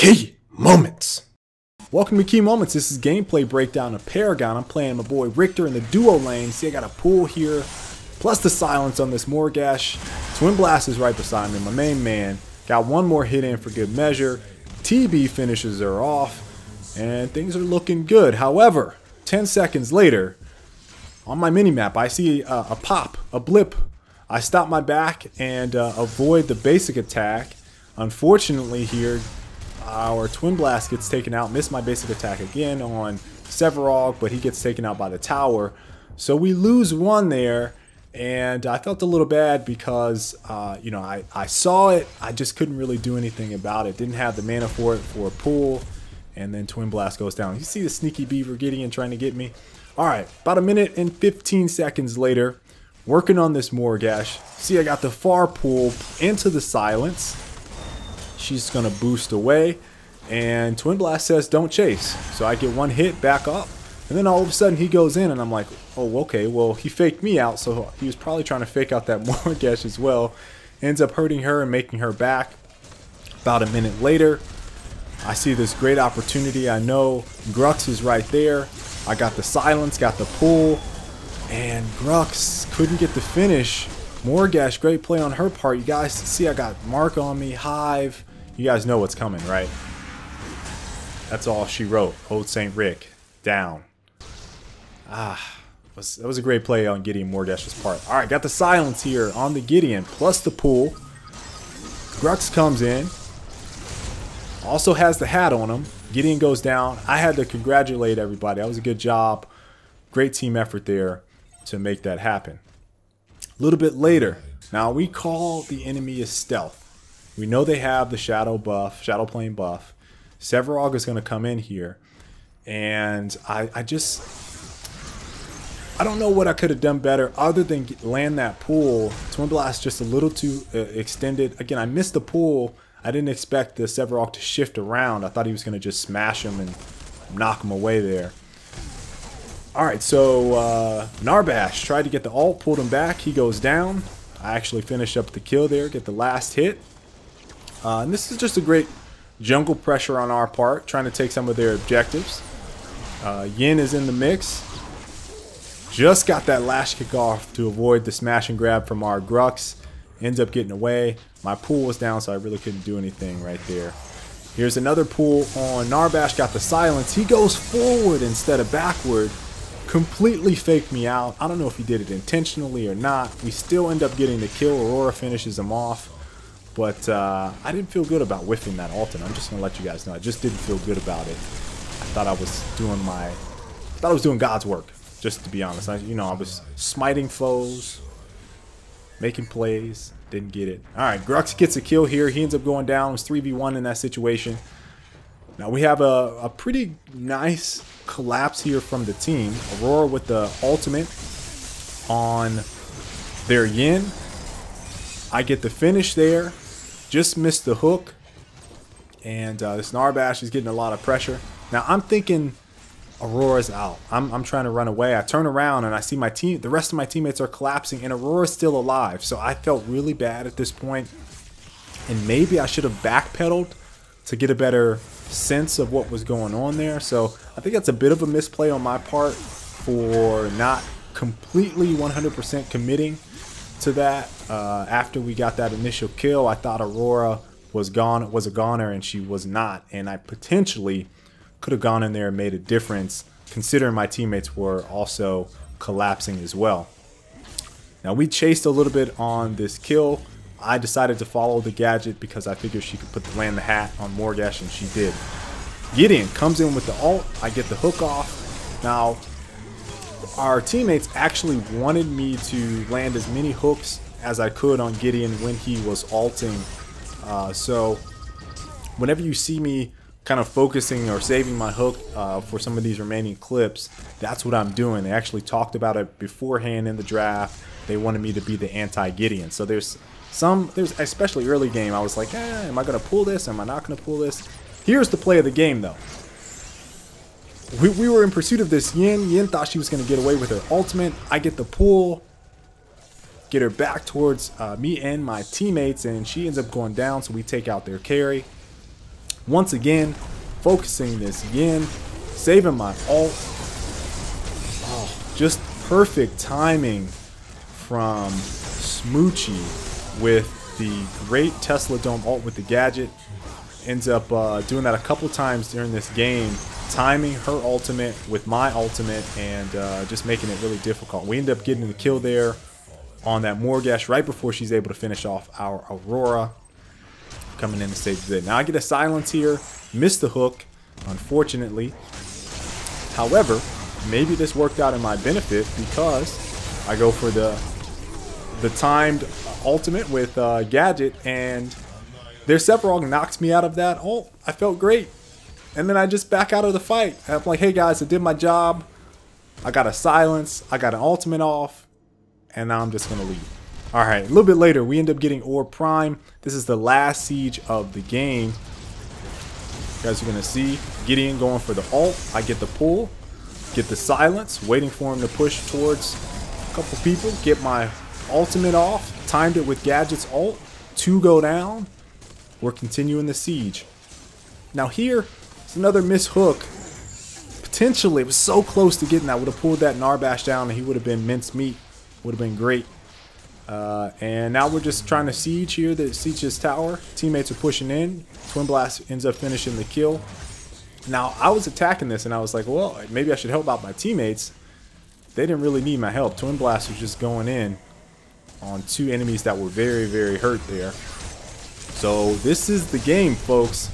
Key Moments. Welcome to Key Moments. This is gameplay breakdown of Paragon. I'm playing my boy Riktor in the duo lane. See, I got a pull here, plus the silence on this Morgash. Twin Blast is right beside me, my main man. Got one more hit in for good measure. TB finishes her off, and things are looking good. However, 10 seconds later, on my minimap, I see a pop, a blip. I stop my back and avoid the basic attack. Unfortunately here, our Twin Blast gets taken out. Missed my basic attack again on Severog, but he gets taken out by the tower. So we lose one there, and I felt a little bad because, you know, I saw it. I just couldn't really do anything about it. Didn't have the mana for it for a pull, and then Twin Blast goes down. You see the sneaky beaver Gideon trying to get me? All right, about a minute and 15 seconds later, working on this Morgash. See, I got the far pull into the silence. She's going to boost away, and Twin Blast says don't chase. So I get one hit, back up, and then all of a sudden he goes in, and I'm like, oh, okay, well, he faked me out, so he was probably trying to fake out that Morgash as well. Ends up hurting her and making her back. About a minute later, I see this great opportunity. I know Grux is right there. I got the silence, got the pull, and Grux couldn't get the finish. Morgash, great play on her part. You guys see I got Mark on me, Hive. You guys know what's coming, right? That's all she wrote. Old St. Rick, down. That was a great play on Gideon Morgash's part. All right, got the silence here on the Gideon, plus the pull. Grux comes in. Also has the hat on him. Gideon goes down. I had to congratulate everybody. That was a good job. Great team effort there to make that happen. A little bit later, now we call the enemy a stealth. We know they have the shadow buff, shadow plane buff. Severog is going to come in here, and I don't know what I could have done better other than land that pull. Twin Blast just a little too extended. Again, I missed the pull. I didn't expect the Severog to shift around. I thought he was going to just smash him and knock him away there. Alright, so Narbash tried to get the ult, pulled him back. He goes down. I actually finished up the kill there, get the last hit. And this is just a great jungle pressure on our part, trying to take some of their objectives. Yin is in the mix. Just got that lash kick off to avoid the smash and grab from our Grux. Ends up getting away. My pool was down, so I really couldn't do anything right there. Here's another pool on Narbash, got the silence. He goes forward instead of backward. Completely faked me out. I don't know if he did it intentionally or not. We still end up getting the kill. Aurora finishes him off. But I didn't feel good about whiffing that ult, and I'm just gonna let you guys know. I just didn't feel good about it. I thought I was doing God's work, just to be honest. I was smiting foes, making plays, didn't get it. Alright, Grux gets a kill here. He ends up going down. It was 3v1 in that situation. Now we have a pretty nice collapse here from the team. Aurora with the ultimate on their Yin. I get the finish there. Just missed the hook. And this Narbash is getting a lot of pressure. Now I'm thinking Aurora's out. I'm trying to run away. I turn around and I see the rest of my teammates are collapsing, and Aurora's still alive. So I felt really bad at this point. And maybe I should have backpedaled to get a better sense of what was going on there. So I think that's a bit of a misplay on my part for not completely 100% committing to that. After we got that initial kill, I thought Aurora was a goner, and she was not, and I potentially could have gone in there and made a difference, considering my teammates were also collapsing as well. Now we chased a little bit on this kill. I decided to follow the gadget because I figured she could land the hat on Morgash, and she did. Gideon comes in with the ult. I get the hook off. Now, our teammates actually wanted me to land as many hooks as I could on Gideon when he was ulting. So, whenever you see me kind of focusing or saving my hook for some of these remaining clips, that's what I'm doing. They actually talked about it beforehand in the draft. They wanted me to be the Anti-Gideon. So there's especially early game, I was like, am I going to pull this? Am I not going to pull this? Here's the play of the game, though. We were in pursuit of this Yin. Yin thought she was going to get away with her ultimate. I get the pull, get her back towards me and my teammates, and she ends up going down, so we take out their carry. Once again, focusing this again, saving my ult. Oh, just perfect timing from Smoochie with the great Tesla Dome ult with the gadget. Ends up doing that a couple times during this game, timing her ultimate with my ultimate and just making it really difficult. We end up getting the kill there on that Morgash right before she's able to finish off our Aurora. Coming in to save the day. Now I get a silence here, miss the hook, unfortunately. However, maybe this worked out in my benefit because I go for the timed ultimate with gadget, and their Sephiroth knocks me out of that ult. I felt great. And then I just back out of the fight. I'm like, hey guys, I did my job. I got a silence. I got an ultimate off. And now I'm just going to leave. Alright, a little bit later, we end up getting Orb Prime. This is the last siege of the game. You guys are going to see Gideon going for the ult. I get the pull. Get the silence. Waiting for him to push towards a couple people. Get my ultimate off. Timed it with Gadget's ult. 2 go down. We're continuing the siege. Now here, it's another miss hook. Potentially, it was so close to getting that. Would have pulled that Narbash down and he would have been mincemeat. Would have been great. And now we're just trying to siege here. The siege's tower. Teammates are pushing in. Twin Blast ends up finishing the kill. Now, I was attacking this and I was like, well, maybe I should help out my teammates. They didn't really need my help. Twin Blast was just going in on 2 enemies that were very, very hurt there. So this is the game, folks.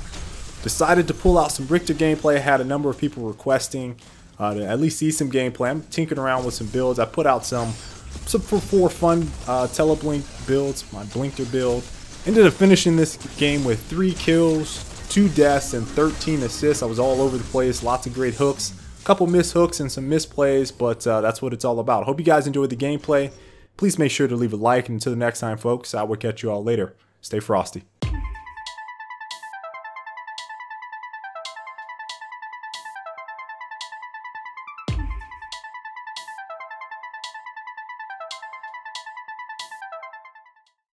Decided to pull out some Riktor gameplay. I had a number of people requesting to at least see some gameplay. I'm tinkering around with some builds. I put out some for 4 fun teleblink builds, my Blinkter build. Ended up finishing this game with 3 kills, 2 deaths, and 13 assists. I was all over the place, lots of great hooks, a couple miss hooks and some misplays, but that's what it's all about. Hope you guys enjoyed the gameplay. Please make sure to leave a like, and until the next time, folks, I will catch you all later. Stay frosty.